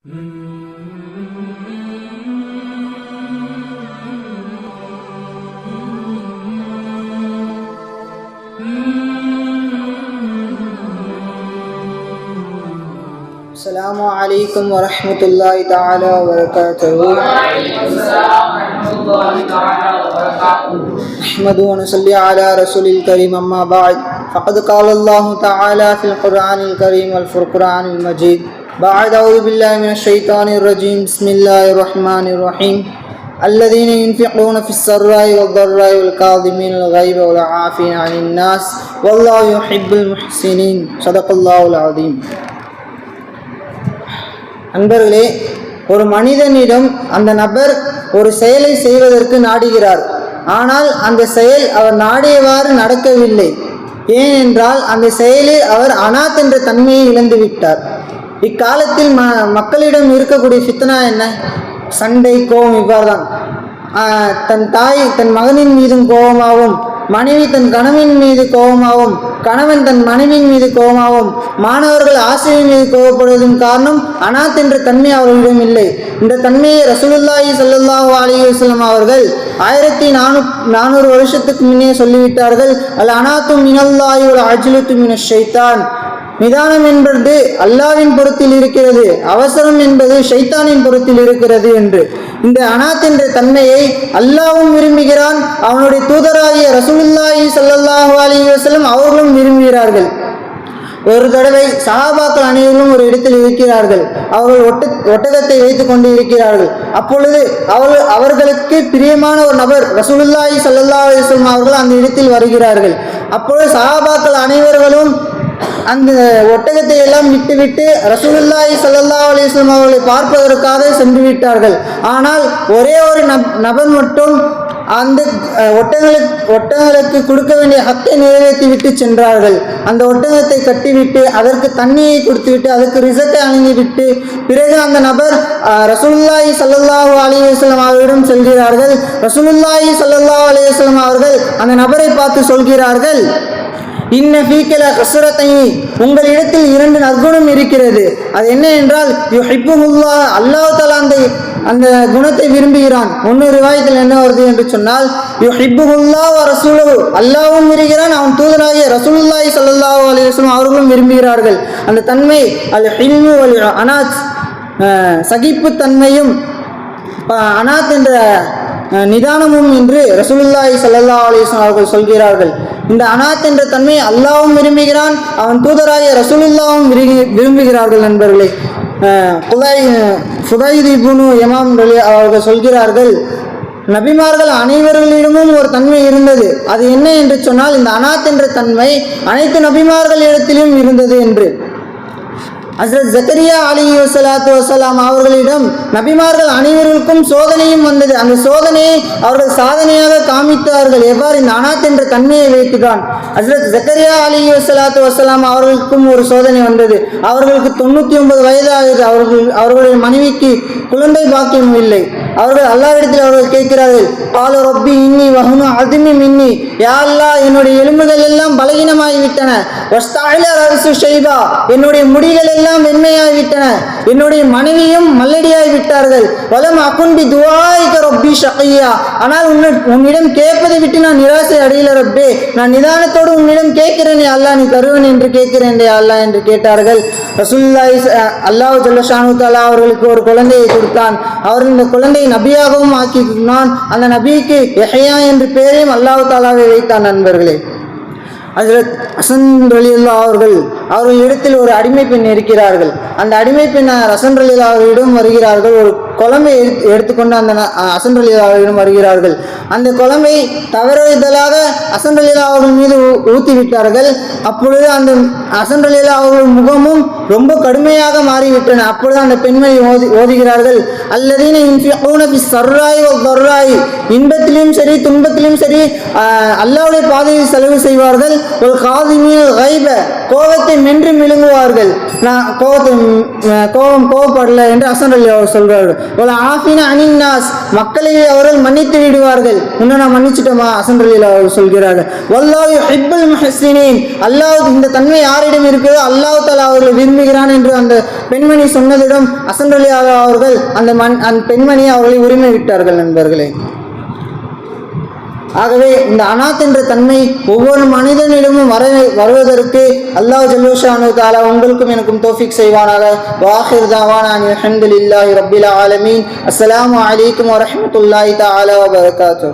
السلام عليكم ورحمة الله تعالى وبركاته. نحمده ونصلي على رسول الكريم أما بعد فقد قال الله تعالى في القرآن الكريم والفرقان المجيد بعد أعوذ بالله من الشيطان الرجيم بسم الله الرحمن الرحيم الذين ينفقون في السراء والضراء والكاظمين الغيظ والعافين عن الناس والله يحب المحسنين صدق الله العظيم. அன்பர்களே, ஒரு மனிதனிடம் அந்த நபர் ஒரு செயலை செய்வதற்கு நாடுகிறார். ஆனால் அந்த செயல் அவர் நாடியவாறு நடக்கவில்லை. ஏனென்றால் அந்த செயலில் அவர் அனாத் என்ற தன்மையை இழந்து விட்டார். இக்காலத்தில் மக்களிடம் இருக்கக்கூடிய ஃபித்னா என்ன? சண்டை, கோபம். இவ்வாறு தான் தன் தாய் தன் மகனின் மீதும் கோபமாகவும், மனைவி தன் கணவன் மீது கோபமாகவும், கணவன் தன் மனைவியின் மீது கோபமாகவும், மாணவர்கள் ஆசிரியர் மீது கோபப்படுவதன் காரணம் அனாத் என்ற தன்மை அவர்களிடம் இல்லை. இந்த தன்மையை ரசூலுல்லாஹி ஸல்லல்லாஹு அலைஹி வஸல்லம் அவர்கள் 1400 வருஷத்துக்கு முன்னே சொல்லிவிட்டார்கள். அல் அனாத்து மினல்லாஹி வல் அஜ்லத்து மினஷ் ஷைத்தான். நிதானம் என்பது அல்லாஹ்வின் புறத்தில் இருக்கிறது, அவசரம் என்பது ஷைத்தானின் புறத்தில் இருக்கிறது என்று. இந்த அனாத் என்ற தன்மையை அல்லாஹ்வும் விரும்புகிறான், அவனுடைய தூதராகிய ரசூலுல்லாஹி ஸல்லல்லாஹு அலைஹி வஸல்லம் அவர்களும் விரும்புகிறார்கள். ஒரு தடவை சஹாபாக்கள் அனைவரும் ஒரு இடத்தில் இருக்கிறார்கள். அவர்கள் ஒட்டகத்தை வைத்துக் கொண்டு இருக்கிறார்கள். அப்பொழுது அவர்களுக்கு பிரியமான ஒரு நபர் ரசூலுல்லாஹி ஸல்லல்லாஹு அலைஹி வஸல்லம் அவர்கள் அந்த இடத்தில் வருகிறார்கள். அப்பொழுது சஹாபாக்கள் அனைவர்களும் அந்த ஒட்டகத்தை எல்லாம் விட்டுவிட்டு ரசூலுல்லாஹி ஸல்லல்லாஹு அலைஹி வஸல்லம் அவர்களை பார்ப்பதற்காக சென்று விட்டார்கள். ஆனால் ஒரே ஒரு நபர் மட்டும் அந்த ஒட்டகங்களுக்கு கொடுக்க வேண்டிய ஹக்கை நிறைவேற்றி விட்டு சென்றார்கள். அந்த ஒட்டகத்தை கட்டிவிட்டு அதற்கு தண்ணியை கொடுத்துவிட்டு அதற்கு ரிசத்தை அணிந்துவிட்டு பிறகு அந்த நபர் ரசூலுல்லாஹி ஸல்லல்லாஹு அலைஹி வஸல்லம் அவர்களிடம் செல்கிறார்கள். ரசூலுல்லாஹி ஸல்லல்லாஹு அலைஹி வஸல்லம் அவர்கள் அந்த நபரை பார்த்து சொல்கிறார்கள், இன்ன ஃபீக்கல கஸ்ரத்தைனி, உங்களிடத்தில் 2 நற்குணம் இருக்கிறது. அது என்ன என்றால் யுஹிப்புல்லாஹ், அல்லாஹ் தஆலா அந்த குணத்தை விரும்புகிறான். இன்னொரு ரிவாயத்தில் என்ன வருது என்று சொன்னால் யுஹிப்புல்லாஹ் வ ரசூலுஹு, அல்லாஹ்வும் விரும்புகிறான், அவன் தூதராகிய ரசூலுல்லாஹி ஸல்லல்லாஹு அலைஹி வஸல்லம் அவர்களும் விரும்புகிறார்கள். அந்த தன்மை அல் ஹில்மு வல் அனாத், சகிப்பு தன்மையும் அனாத் என்ற நிதானமும் என்று ரசூலுல்லாஹி ஸல்லல்லாஹு அலைஹி வஸல்லம் அவர்கள் சொல்கிறார்கள். இந்த அனாத் என்ற தன்மை அல்லாஹ்வும் விரும்புகிறான், அவன் தூதராகிய ரசூலுல்லாஹும் விரும்புகிறார்கள். நண்பர்களே, ஃபுதைல் இப்னு யமாம் அவர்கள் சொல்கிறார்கள், நபிமார்கள் அனைவர்களிடமும் ஒரு தன்மை இருந்தது. அது என்ன என்று சொன்னால் இந்த அனாத் என்ற தன்மை அனைத்து நபிமார்களிடத்திலும் இருந்தது என்று. ஹஸ்ரத் ஜக்கரியா அலைஹிஸ்ஸலாத்து வஸ்ஸலாம் அவர்களிடம் நபிமார்கள் அனைவருக்கும் சோதனையும் வந்தது. அந்த சோதனையை அவர்கள் சாதனையாக காமித்தார்கள். எவ்வாறு? இந்த அனாத் என்ற தன்மையை வைத்துதான். ஹஸ்ரத் ஜக்கரியா அலைஹிஸ்ஸலாத்து வஸ்ஸலாம் அவர்களுக்கும் ஒரு சோதனை வந்தது. அவர்களுக்கு 99 வயது ஆகுது. அவர்களுடைய மனைவிக்கு குழந்தை பாக்கியம் இல்லை. அவர்கள் அல்லாஹ்விடத்தில் அவர்கள் கேட்கிறார்கள், கால ரப்பி இன்னி வஹுனு அஸ்மி மின்னி, யா அல்லாஹ், என்னுடைய எலும்புகள் எல்லாம் பலகீனமாகிவிட்டன. வஸ்தஅல ரஸு ஷைபா, என்னுடைய முடிகள் எல்லாம் வெண்மையாகிவிட்டன. என்னுடைய மனைவியும் மல்லடியாகி விட்டார்கள். வலம் அகுன் பி துஆஇக ரப்பி ஷகியா, ஆனால் உன்னிடம் கேட்பதை விட்டு நான் நிராசை அடையல ரப்பே, நான் நிதானத்தோடு உன்னிடம் கேட்கிறேன் அல்லாஹ், நீ தருவன் என்று கேட்கிறேன் அல்லாஹ் என்று கேட்டார்கள். ரசூலுல்லாஹி அல்லாஹ் ஜல்ல ஷானு தஆலா அவர்களுக்கு ஒரு குழந்தையை கொடுத்தான். அவர் இந்த குழந்தை நபியாகவும் ஆக்கினான். அந்த நபிக்கு யஹ்யா என்ற பெயரையும் அல்லாஹ் தஆலாவை வைத்தான். நண்பர்களே, ஹஜ்ரத் ஹசன் ரலியல்லாஹு அவர்கள் இடத்தில் ஒரு அடிமை பெண் இருக்கிறார்கள். அந்த அடிமை பெண் ஹசன் ரலியல்லாஹு அவர்களிடம் வருகிறார்கள். ஒரு குழம்பை எடுத்துக்கொண்டு அந்த ஹசன் ரலியல்லாஹு அவர்களிடம் வருகிறார்கள். அந்த குழம்பை தவறுதலாக ஹசன் ரலியல்லாஹு அவர்கள் மீது ஊற்றி விட்டார்கள். அப்பொழுது அந்த ஹசன் ரலியல்லாஹு அவர்கள் முகமும் ரொம்ப கடுமையாக மாறிவிட்டன. அப்பொழுது அந்த பெண்மணி ஓதுகிறார்கள், அல்லதீன யுன்ஃபிகூன ஃபிஸ் ஸர்ராஇ வல் தர்ராஇ, இன்பத்திலும் சரி துன்பத்திலும் சரி அல்லாஹ்வுடைய பாதையில் செலவு செய்வார்கள். ஒரு காதிமியல் கைப, கோபத்தை மென்று விழுங்குவார்கள். நான் கோபப்படல என்று ஹசன் ரலியல்லாஹு சொல்றார்கள். வல ஆஃபினா அனின்னாஸ், மக்களை அவர்கள் மன்னித்து விடுவார்கள். உன்னை நான் மன்னிச்சிட்டோமா? ஹசன் ரலியல்லாஹு அவர்கள் சொல்கிறார்கள். வல்லாஹு யுஹிப்புல் முஹ்ஸினீன், அல்லாஹ் இந்த தன்மை யாரிடம் இருக்கிறதோ அல்லாஹ் தஆலா அவர்களை விரும்புகிறான் என்று அந்த பெண்மணி சொன்னதிடம் ஹசன் ரலியல்லாஹு அவர்கள் அந்த பெண்மணியை அவர்களை உரிமை விட்டார்கள் நண்பர்களே. ஆகவே இந்த அனாத் என்ற தன்மை ஒவ்வொரு மனிதனிடமும் வருவதற்கு அல்லாஹ் ஜல்ல ஷானஹு தஆலா உங்களுக்கும் எனக்கும் தௌஃபீக் செய்வானாக. வாஹிர் தஅவானா அல்ஹம்துலில்லாஹி ரப்பில் ஆலமீன். அஸ்ஸலாமு அலைக்கும் வரஹ்மத்துல்லாஹி தஆலா வபரகாத்துஹு.